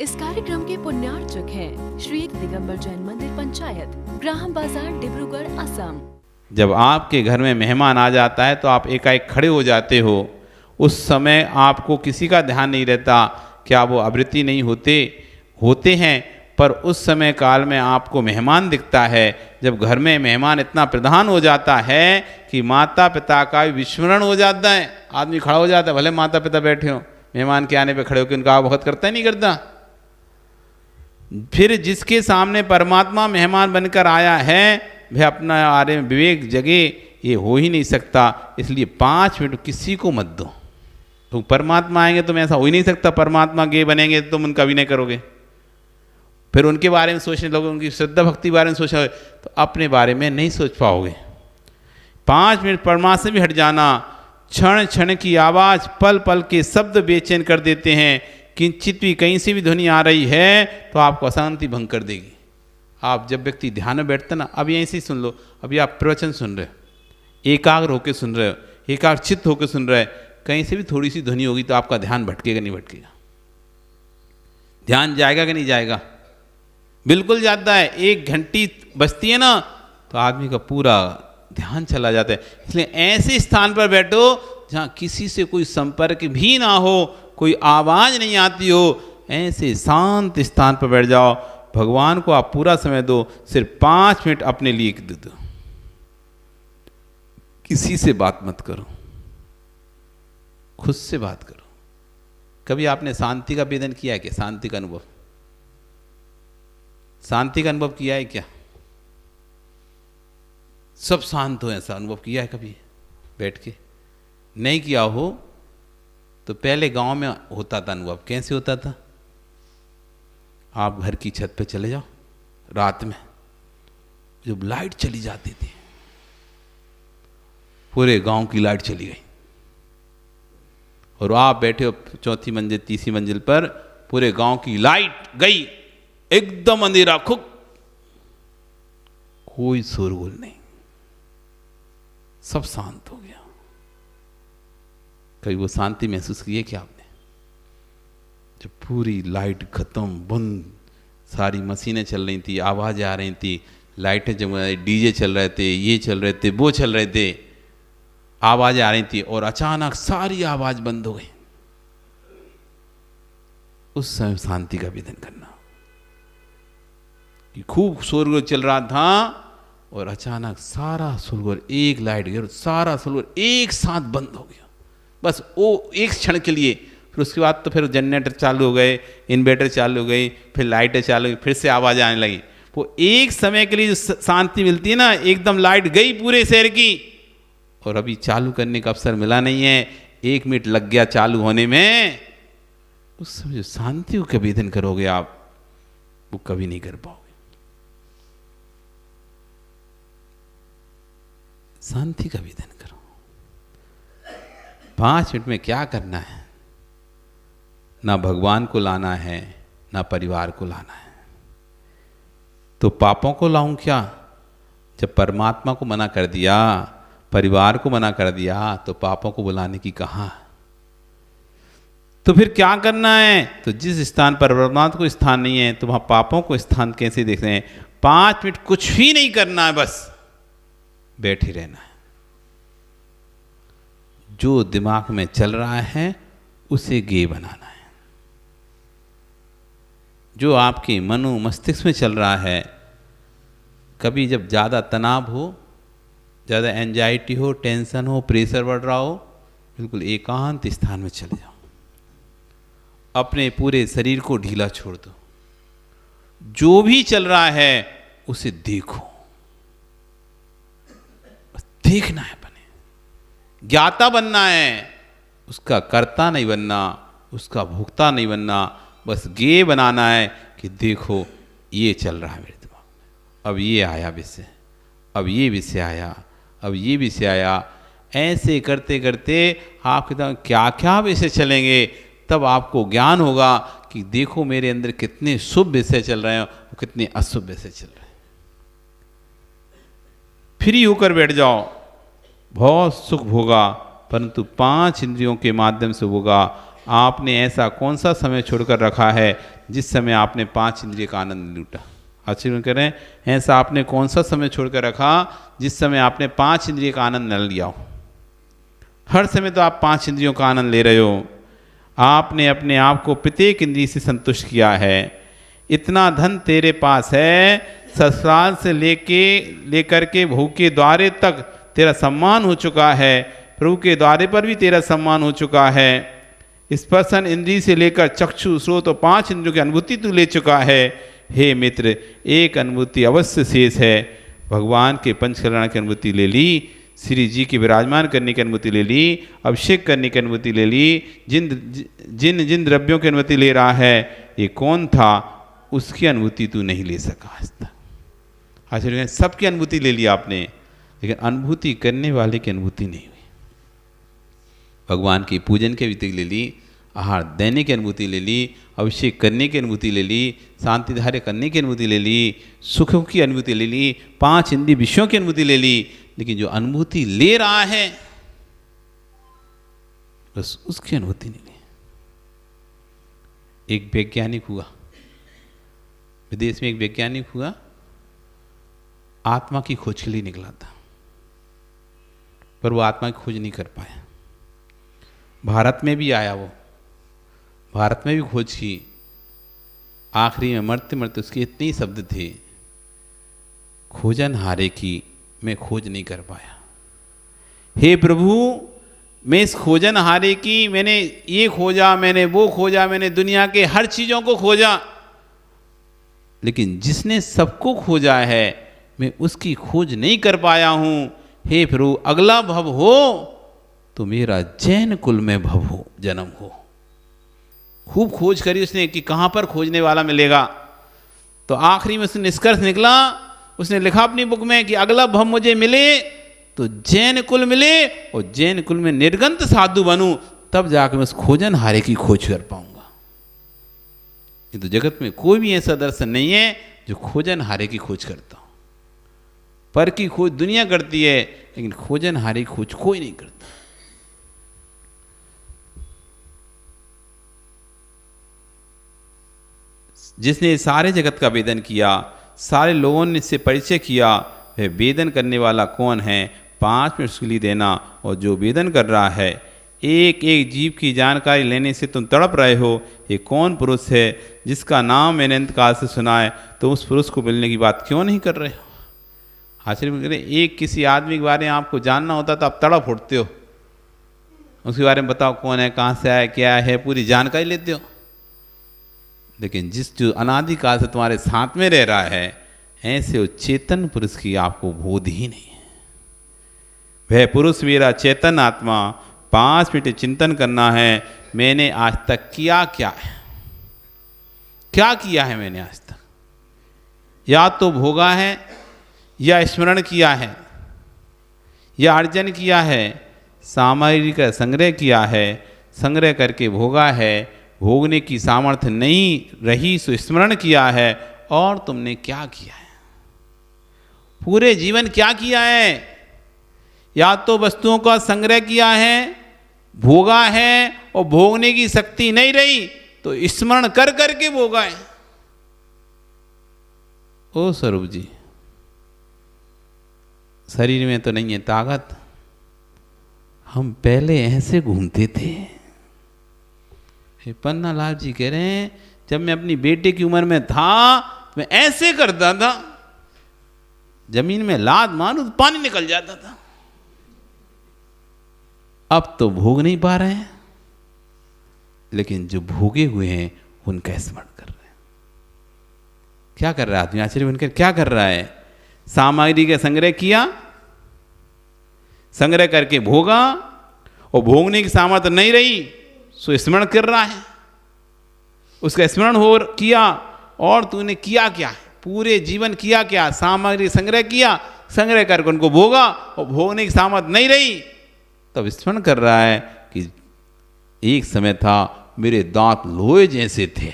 इस कार्यक्रम के पुण्यार्चक हैं श्री दिगंबर जैन मंदिर पंचायत, ग्राम बाजार, डिब्रूगढ़, असम। जब आपके घर में मेहमान आ जाता है तो आप एकाएक खड़े हो जाते हो। उस समय आपको किसी का ध्यान नहीं रहता, क्या वो आवृत्ति नहीं होते हैं, पर उस समय काल में आपको मेहमान दिखता है। जब घर में मेहमान इतना प्रधान हो जाता है कि माता पिता का भी विस्मरण हो जाता है। आदमी खड़ा हो जाता है, भले माता पिता बैठे हो, मेहमान के आने पे खड़े होकर उनका आवाहन करता है नहीं करता। फिर जिसके सामने परमात्मा मेहमान बनकर आया है वह अपना आरे में विवेक जगे, ये हो ही नहीं सकता। इसलिए 5 मिनट किसी को मत दो। तो परमात्मा आएंगे तुम, ऐसा हो ही नहीं सकता परमात्मा गे बनेंगे तो तुम उनका भी नहीं करोगे। फिर उनके बारे में सोचने लगोगे, उनकी श्रद्धा भक्ति बारे में सोचोगे तो अपने बारे में नहीं सोच पाओगे। 5 मिनट परमात्मा से भी हट जाना। क्षण क्षण की आवाज़, पल पल के शब्द बेचैन कर देते हैं। किंचित भी कहीं से भी ध्वनि आ रही है तो आपको अशांति भंग कर देगी। आप जब व्यक्ति ध्यान में बैठते ना, अब यहीं से सुन लो, अभी आप प्रवचन सुन रहे हो, एकाग्र होकर सुन रहे हो, एकाग्र चित्त होकर सुन रहे हो, कहीं से भी थोड़ी सी ध्वनि होगी तो आपका ध्यान भटकेगा नहीं भटकेगा? ध्यान जाएगा कि नहीं जाएगा? बिल्कुल जाता है। 1 घंटी बजती है ना तो आदमी का पूरा ध्यान चला जाता है। इसलिए ऐसे स्थान पर बैठो जहाँ किसी से कोई संपर्क भी ना हो, कोई आवाज़ नहीं आती हो, ऐसे शांत स्थान पर बैठ जाओ। भगवान को आप पूरा समय दो, सिर्फ 5 मिनट अपने लिए दे दो। किसी से बात मत करो, खुद से बात करो। कभी आपने शांति का वेदन किया है क्या? शांति का अनुभव, शांति का अनुभव किया है क्या? सब शांत हो, ऐसा अनुभव किया है कभी बैठ के? नहीं किया हो तो पहले गांव में होता था अनुभव। कैसे होता था? आप घर की छत पे चले जाओ, रात में जब लाइट चली जाती थी, पूरे गांव की लाइट चली गई और आप बैठे हो 4थी मंजिल 3री मंजिल पर, पूरे गांव की लाइट गई, एकदम अंधेरा खुक, कोई शोरगुल नहीं, सब शांत हो गया। कभी वो शांति महसूस की है क्या आपने? जब पूरी लाइट खत्म, बंद, सारी मशीनें चल रही थी, आवाज़ें आ रही थी, लाइटें जम रही, डीजे चल रहे थे, ये चल रहे थे, वो चल रहे थे, आवाज़ें आ रही थी और अचानक सारी आवाज़ बंद हो गई। उस समय शांति का वेदन करना कि खूब शोरगुल चल रहा था और अचानक सारा शोरगुल, एक लाइट गई और सारा शोरगुल एक साथ बंद हो गया। बस वो एक क्षण के लिए। फिर उसके बाद तो फिर जनरेटर चालू हो गए, इन्वर्टर चालू हो गई, फिर लाइटें चालू हुई, फिर से आवाज़ आने लगी। वो एक समय के लिए जो शांति मिलती है ना, एकदम लाइट गई पूरे शहर की और अभी चालू करने का अवसर मिला नहीं है, 1 मिनट लग गया चालू होने में। उस समय जो शांति का वेदन करोगे आप, वो कभी नहीं कर पाओगे। शांति का वेदन करो। 5 मिनट में क्या करना है? ना भगवान को लाना है, ना परिवार को लाना है। तो पापों को लाऊं क्या? जब परमात्मा को मना कर दिया, परिवार को मना कर दिया, तो पापों को बुलाने की कहाँ? तो फिर क्या करना है? तो जिस स्थान पर परमात्मा को स्थान नहीं है तो वहाँ पापों को स्थान कैसे देख रहे हैं? 5 मिनट कुछ भी नहीं करना है, बस बैठे रहना है। जो दिमाग में चल रहा है उसे गे बनाना है। जो आपके मनो मस्तिष्क में चल रहा है, कभी जब ज़्यादा तनाव हो, ज़्यादा एंजाइटी हो, टेंशन हो, प्रेशर बढ़ रहा हो, बिल्कुल एकांत स्थान में चले जाओ। अपने पूरे शरीर को ढीला छोड़ दो। जो भी चल रहा है उसे देखो, बस देखना है, बने ज्ञाता बनना है, उसका कर्ता नहीं बनना, उसका भोक्ता नहीं बनना, बस गे बनाना है कि देखो ये चल रहा है मेरे दिमाग में, अब ये आया विषय, अब ये विषय आया, अब ये विषय आया। ऐसे करते करते आपके दिमाग क्या क्या विषय चलेंगे, तब आपको ज्ञान होगा कि देखो मेरे अंदर कितने शुभ विषय चल रहे हैं और कितने अशुभ विषय चल रहे हैं। फ्री होकर बैठ जाओ, बहुत सुख होगा, परंतु 5 इंद्रियों के माध्यम से होगा। आपने ऐसा कौन सा समय छोड़कर रखा है जिस समय आपने 5 इंद्रिय का आनंद लूटा। आश्चर्य करें, ऐसा आपने कौन सा समय छोड़कर रखा जिस समय आपने 5 इंद्रिय का आनंद न लिया हो। हर समय तो आप 5 इंद्रियों का आनंद ले रहे हो। आपने अपने आप को प्रत्येक इंद्रिय से संतुष्ट किया है। इतना धन तेरे पास है, ससुराल से लेकर के बहू के द्वारे तक तेरा सम्मान हो चुका है, प्रभु के द्वारे पर भी तेरा सम्मान हो चुका है। स्पर्शन इंद्रिय से लेकर चक्षु श्रोत और 5 इंद्रियों की अनुभूति तू ले चुका है। हे मित्र, एक अनुभूति अवश्य शेष है। भगवान के पंच कल्याण की अनुभूति ले ली, श्री जी की विराजमान करने की अनुमति ले ली, अभिषेक करने की अनुमति ले ली। जिन जिन द्रव्यों की अनुमति ले रहा है, ये कौन था, उसकी अनुभूति तू नहीं ले सका आज तक। आश्चर्य, सबकी अनुभूति ले ली आपने, लेकिन अनुभूति करने वाले की अनुभूति नहीं हुई। भगवान की पूजन की अनुभूति ले ली, आहार देने की अनुभूति ले ली, अभिषेक करने की अनुभूति ले ली, शांति धार्य करने की अनुभूति ले ली, सुखों की अनुभूति ले ली, 5 इंद्रिय विषयों की अनुभूति ले ली, लेकिन जो अनुभूति ले रहा है बस उसकी अनुभूति नहीं ली। एक वैज्ञानिक हुआ, विदेश में एक वैज्ञानिक हुआ, आत्मा की खोज के लिए निकला था, पर वो आत्मा की खोज नहीं कर पाया। भारत में भी आया, वो भारत में भी खोज की, आखिरी में मरते मरते उसके इतने ही शब्द थे, खोजन हारे की मैं खोज नहीं कर पाया। हे प्रभु, मैं इस खोजन हारे की, मैंने ये खोजा, मैंने वो खोजा, मैंने दुनिया के हर चीज़ों को खोजा, लेकिन जिसने सबको खोजा है मैं उसकी खोज नहीं कर पाया हूँ। हे प्रभु, अगला भव हो तो मेरा जैन कुल में भव हो, जन्म हो। खूब खोज करी उसने कि कहाँ पर खोजने वाला मिलेगा, तो आखिरी में उसने निष्कर्ष निकला, उसने लिखा अपनी बुक में कि अगला भव मुझे मिले तो जैन कुल मिले, और जैन कुल में निर्गंत साधु बनूं, तब जाकर मैं उस खोजन हारे की खोज कर पाऊंगा। ये तो जगत में कोई भी ऐसा दर्शन नहीं है जो खोजन हारे की खोज करता हो। पर की खोज दुनिया करती है, लेकिन खोजन हारे की खोज कोई नहीं करता। जिसने सारे जगत का वेदन किया, सारे लोगों ने इससे परिचय किया, वह वेदन करने वाला कौन है, 5 मिनट उसके लिए देना। और जो वेदन कर रहा है, एक एक जीव की जानकारी लेने से तुम तड़प रहे हो, ये कौन पुरुष है जिसका नाम मैंने अंतकाल से सुना है, तो उस पुरुष को मिलने की बात क्यों नहीं कर रहे हो। आश्चर्य, एक किसी आदमी के बारे में आपको जानना होता तो आप तड़प उठते हो, उसके बारे में बताओ कौन है, कहाँ से आया, क्या है, पूरी जानकारी लेते हो। लेकिन जो अनादिकाल से तुम्हारे साथ में रह रहा है, ऐसे वो चेतन पुरुष की आपको बोध ही नहीं है। वह पुरुष मेरा चेतन आत्मा, 5 मिनट चिंतन करना है, मैंने आज तक किया क्या है, क्या किया है मैंने आज तक। या तो भोगा है, या स्मरण किया है, या अर्जन किया है, सामग्री का संग्रह किया है, संग्रह करके भोगा है, भोगने की सामर्थ्य नहीं रही सो स्मरण किया है। और तुमने क्या किया है, पूरे जीवन क्या किया है। या तो वस्तुओं का संग्रह किया है, भोगा है, और भोगने की शक्ति नहीं रही तो स्मरण कर करके भोगा है। ओ स्वरूप जी, शरीर में तो नहीं है ताकत, हम पहले ऐसे घूमते थे। पन्ना लाल जी कह रहे हैं, जब मैं अपनी बेटे की उम्र में था मैं ऐसे करता था, जमीन में लात मारूं तो पानी निकल जाता था। अब तो भोग नहीं पा रहे हैं, लेकिन जो भोगे हुए हैं उनका स्मरण कर रहे हैं। क्या कर रहा है आदमी, आश्चर्य बनकर क्या कर रहा है, सामग्री का संग्रह किया, संग्रह करके भोगा, और भोगने की सामर्थ्य नहीं रही सो स्मरण कर रहा है। उसका स्मरण हो किया, और तूने किया क्या है, पूरे जीवन किया क्या, सामग्री संग्रह किया, संग्रह करके उनको भोगा, और भोगने की सामर्थ्य नहीं रही तब स्मरण कर रहा है कि एक समय था मेरे दांत लोहे जैसे थे,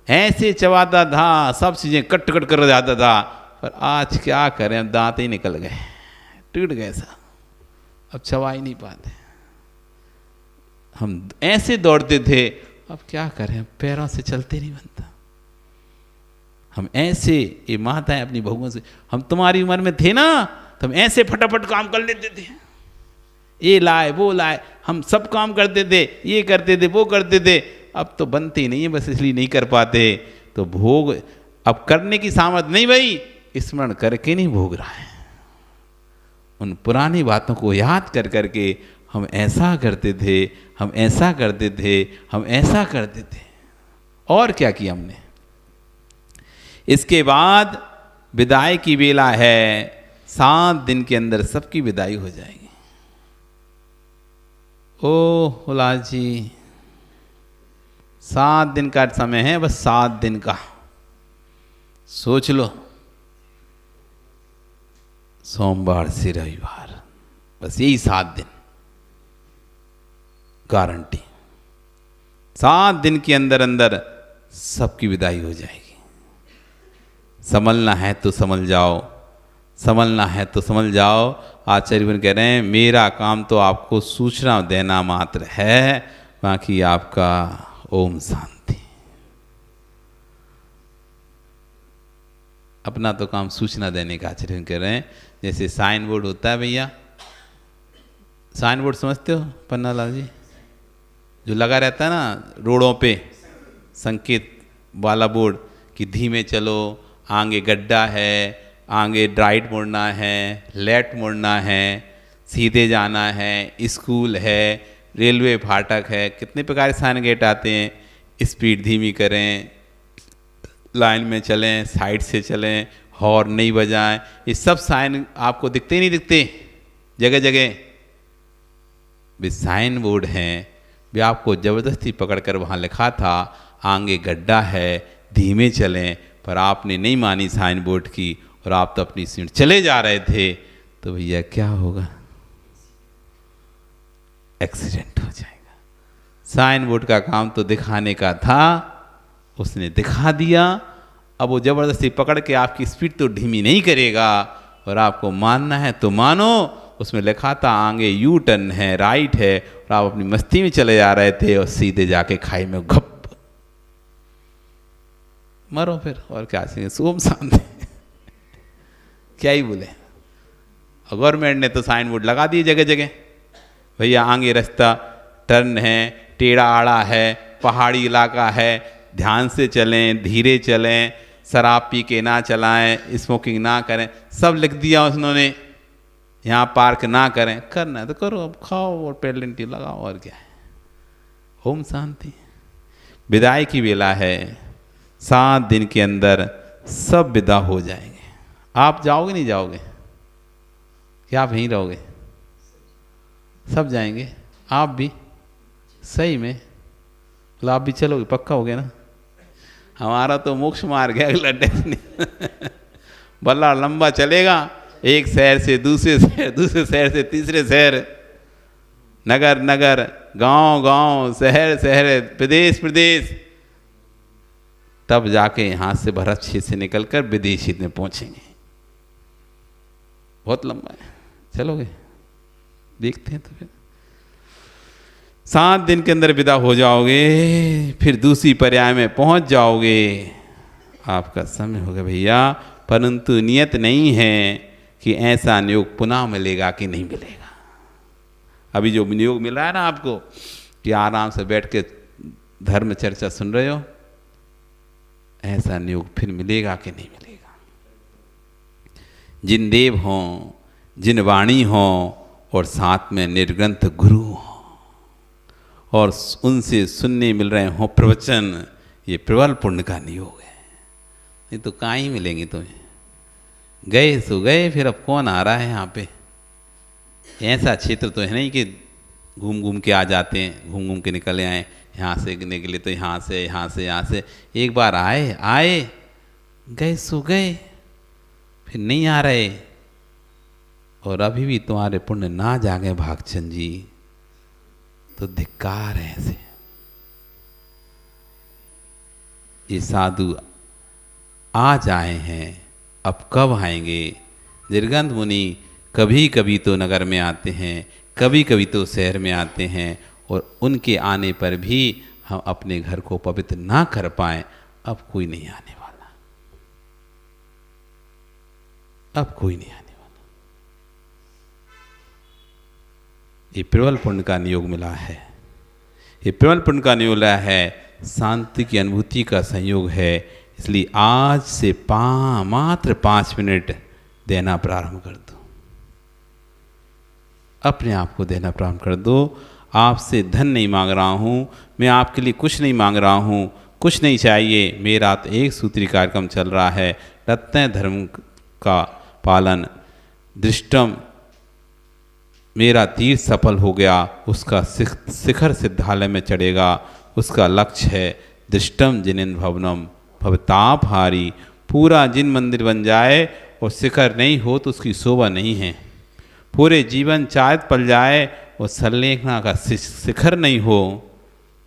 ऐसे चबाता था, सब चीजें कट कट कर जाता था, पर आज क्या करें, दांत ही निकल गए, टूट गए सब, अब चबा ही नहीं पाते। हम ऐसे दौड़ते थे, अब क्या करें, पैरों से चलते नहीं बनता। हम ऐसे, ये माताएं अपनी बहुओं से, हम तुम्हारी उम्र में थे ना तो हम ऐसे फटाफट काम कर लेते थे, ये लाए वो लाए, हम सब काम करते थे, ये करते थे वो करते थे। अब तो बनते ही नहीं है, बस इसलिए नहीं कर पाते। तो भोग अब करने की सामर्थ नहीं भाई, स्मरण करके नहीं भोग रहा है। उन पुरानी बातों को याद कर करके हम ऐसा करते थे, हम ऐसा करते थे, हम ऐसा करते थे। और क्या किया हमने? इसके बाद विदाई की बेला है, 7 दिन के अंदर सबकी विदाई हो जाएगी। ओ हुला जी, 7 दिन का समय है, बस 7 दिन का सोच लो, सोमवार से रविवार, बस यही 7 दिन गारंटी। 7 दिन के अंदर अंदर सबकी विदाई हो जाएगी। संभलना है तो संभल जाओ, संभलना है तो संभल जाओ। आचार्य कह रहे हैं मेरा काम तो आपको सूचना देना मात्र है, बाकी आपका ओम शांति। अपना तो काम सूचना देने का आचार्य कह रहे हैं। जैसे साइन बोर्ड होता है भैया, साइन बोर्ड समझते हो पन्ना लाल जी, जो लगा रहता है ना रोडों पे, संकेत वाला बोर्ड कि धीमे चलो, आगे गड्ढा है, आगे राइट मुड़ना है, लेफ्ट मुड़ना है, सीधे जाना है, स्कूल है, रेलवे फाटक है, कितने प्रकार के साइन गेट आते हैं। स्पीड धीमी करें, लाइन में चलें, साइड से चलें, हॉर्न नहीं बजाएं, ये सब साइन आपको दिखते ही नहीं दिखते जगह जगह। वे साइन बोर्ड हैं, वे आपको ज़बरदस्ती पकड़कर वहाँ लिखा था आगे गड्ढा है, धीमे चलें, पर आपने नहीं मानी साइन बोर्ड की और आप तो अपनी सीट चले जा रहे थे, तो भैया क्या होगा? एक्सीडेंट हो जाएगा। साइन बोर्ड का काम तो दिखाने का था, उसने दिखा दिया। अब वो ज़बरदस्ती पकड़ के आपकी स्पीड तो धीमी नहीं करेगा, और आपको मानना है तो मानो। उसमें लिखा था आगे यू टर्न है, राइट है, और आप अपनी मस्ती में चले जा रहे थे और सीधे जाके खाई में घप मरो फिर। और क्या चाहिए? सोम शांति क्या ही बोले। गवर्नमेंट ने तो साइन बोर्ड लगा दिए जगह जगह, भैया आगे रास्ता टर्न है, टेढ़ा आड़ा है, पहाड़ी इलाका है, ध्यान से चलें, धीरे चलें, शराब पी के ना चलाएं, स्मोकिंग ना करें, सब लिख दिया उन्होंने। यहाँ पार्क ना करें, करना है तो करो, अब खाओ और पेडलेंटी लगाओ, और क्या है। ओम शांति। विदाई की बेला है, 7 दिन के अंदर सब विदा हो जाएंगे। आप जाओगे नहीं जाओगे? क्या आप यहीं रहोगे? सब जाएंगे, आप भी? सही में? मतलब आप भी चलोगे? पक्का हो गया ना? हमारा तो मोक्ष मार्ग है, अगला डेस्टिनी बल्ला लंबा चलेगा, एक शहर से दूसरे शहर, दूसरे शहर से तीसरे शहर, नगर नगर, गांव गांव, शहर शहर, प्रदेश प्रदेश, तब जाके यहाँ से भरत क्षेत्र से निकलकर विदेश क्षेत्र में पहुँचेंगे। बहुत लंबा है, चलोगे? देखते हैं। तो फिर 7 दिन के अंदर विदा हो जाओगे, फिर दूसरी पर्याय में पहुंच जाओगे, आपका समय होगा भैया। परंतु नियत नहीं है कि ऐसा नियोग पुनः मिलेगा कि नहीं मिलेगा। अभी जो नियोग मिल रहा है ना आपको कि आराम से बैठ के धर्म चर्चा सुन रहे हो, ऐसा नियोग फिर मिलेगा कि नहीं मिलेगा। जिन देव हों, जिन वाणी हों, और साथ में निर्ग्रंथ गुरु हों, और उनसे सुनने मिल रहे हों प्रवचन, ये प्रबल पुण्य का नियोग है। नहीं तो कहाँ ही मिलेंगे तुम्हें। गए सो गए, फिर अब कौन आ रहा है यहाँ पे? ऐसा क्षेत्र तो है नहीं कि घूम घूम के आ जाते हैं, घूम घूम के निकले आए। यहाँ से निकले तो यहाँ से, यहाँ से, यहाँ से, एक बार आए, गए सो गए, फिर नहीं आ रहे। और अभी भी तुम्हारे पुण्य ना जागे भागचंद जी, तो धिक्कार है ऐसे। ये साधु आज आए हैं, अब कब आएंगे? निर्गंध मुनि कभी कभी तो नगर में आते हैं, कभी कभी तो शहर में आते हैं, और उनके आने पर भी हम अपने घर को पवित्र ना कर पाए, अब कोई नहीं आने वाला, अब कोई नहीं आने वाला। ये प्रबल पुण्य का नियोग मिला है, ये प्रबल पुण्य का नियोग मिला है, शांति की अनुभूति का संयोग है। इसलिए आज से मात्र 5 मिनट देना प्रारंभ कर दो, अपने आप को देना प्रारंभ कर दो। आपसे धन नहीं मांग रहा हूँ, मैं आपके लिए कुछ नहीं मांग रहा हूँ, कुछ नहीं चाहिए। मेरा तो एक सूत्री कार्यक्रम चल रहा है, रत्न धर्म का पालन, दृष्टम मेरा तीर सफल हो गया, उसका शिखर सिद्धालय में चढ़ेगा, उसका लक्ष्य है दृष्टम जिनेन्द्र भवनम भवतापहारी। पूरा जिन मंदिर बन जाए और शिखर नहीं हो तो उसकी शोभा नहीं है। पूरे जीवन चायत पल जाए और संलेखना का शिखर नहीं हो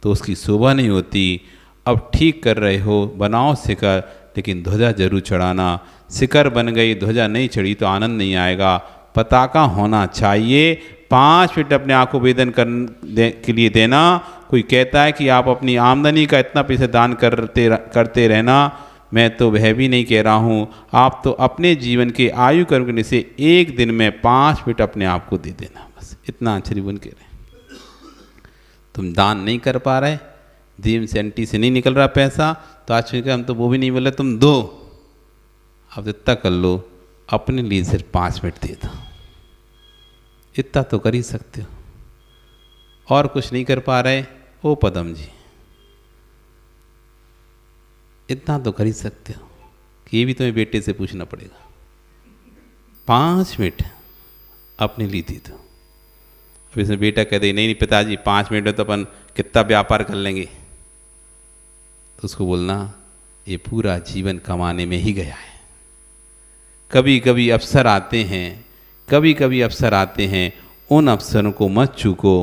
तो उसकी शोभा नहीं होती। अब ठीक कर रहे हो, बनाओ शिखर, लेकिन ध्वजा जरूर चढ़ाना। शिखर बन गई, ध्वजा नहीं चढ़ी तो आनंद नहीं आएगा। पताका होना चाहिए। 5 मिनट अपने आप को वेदन के लिए देना। कोई कहता है कि आप अपनी आमदनी का इतना पैसे दान करते रहना, मैं तो वह भी नहीं कह रहा हूँ। आप तो अपने जीवन के आयु कर्म करने से एक दिन में 5 मिनट अपने आप को दे देना, बस इतना आश्चर्य बन के रहे। तुम दान नहीं कर पा रहे, दीम से अंटी से नहीं निकल रहा पैसा, तो आज हम तो वो भी नहीं बोले, तुम दो, अब इतना कर लो, अपने लिए सिर्फ 5 मिनट दे दो। इतना तो कर ही सकते हो। और कुछ नहीं कर पा रहे, ओ पदम जी, इतना तो कर ही सकते हो कि ये भी तुम्हें बेटे से पूछना पड़ेगा। 5 मिनट अपने लिए दे दो। अब इसमें बेटा कहते नहीं पिताजी 5 मिनट में तो अपन कितना व्यापार कर लेंगे, तो उसको बोलना ये पूरा जीवन कमाने में ही गया है। कभी कभी अवसर आते हैं, कभी कभी अवसर आते हैं, उन अवसरों को मत चूको।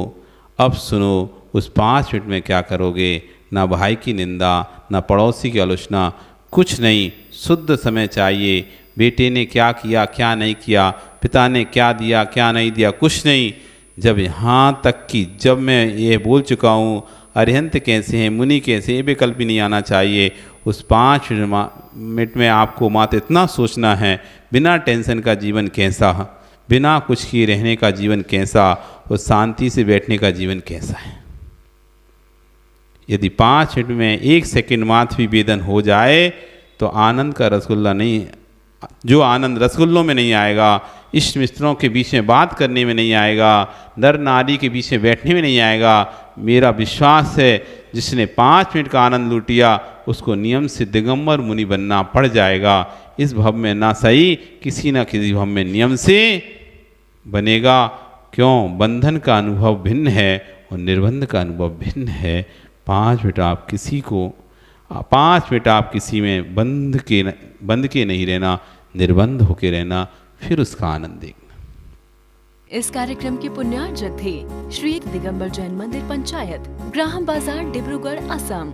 अब सुनो, उस 5 मिनट में क्या करोगे? ना भाई की निंदा, ना पड़ोसी की आलोचना, कुछ नहीं। शुद्ध समय चाहिए। बेटे ने क्या किया, क्या नहीं किया, पिता ने क्या दिया, क्या नहीं दिया, कुछ नहीं। जब यहाँ तक कि जब मैं ये बोल चुका हूँ अरिहंत कैसे हैं, मुनि कैसे, ये विकल्प भी नहीं आना चाहिए। उस 5 मिनट में आपको मात्र इतना सोचना है, बिना टेंशन का जीवन कैसा, बिना कुछ किए रहने का जीवन कैसा, और शांति से बैठने का जीवन कैसा है। यदि 5 मिनट में 1 सेकंड मात्र भी वेदन हो जाए तो आनंद का रसगुल्ला नहीं, जो आनंद रसगुल्लों में नहीं आएगा, इष्ट मित्रों के बीच में बात करने में नहीं आएगा, नर नारी के बीच में बैठने में नहीं आएगा। मेरा विश्वास है जिसने 5 मिनट का आनंद लूटिया उसको नियम से दिगंबर मुनि बनना पड़ जाएगा। इस भव में ना सही, किसी न किसी भव में नियम से बनेगा। क्यों? बंधन का अनुभव भिन्न है और निर्बंध का अनुभव भिन्न है। 5 मिनट आप किसी को, 5 मिनट आप किसी में बंध के नहीं रहना, निर्बंध होके रहना, फिर उसका आनंद देखना। इस कार्यक्रम के पुण्यार्जक थे श्री दिगंबर जैन मंदिर पंचायत, ग्राम बाजार, डिब्रूगढ़, असम।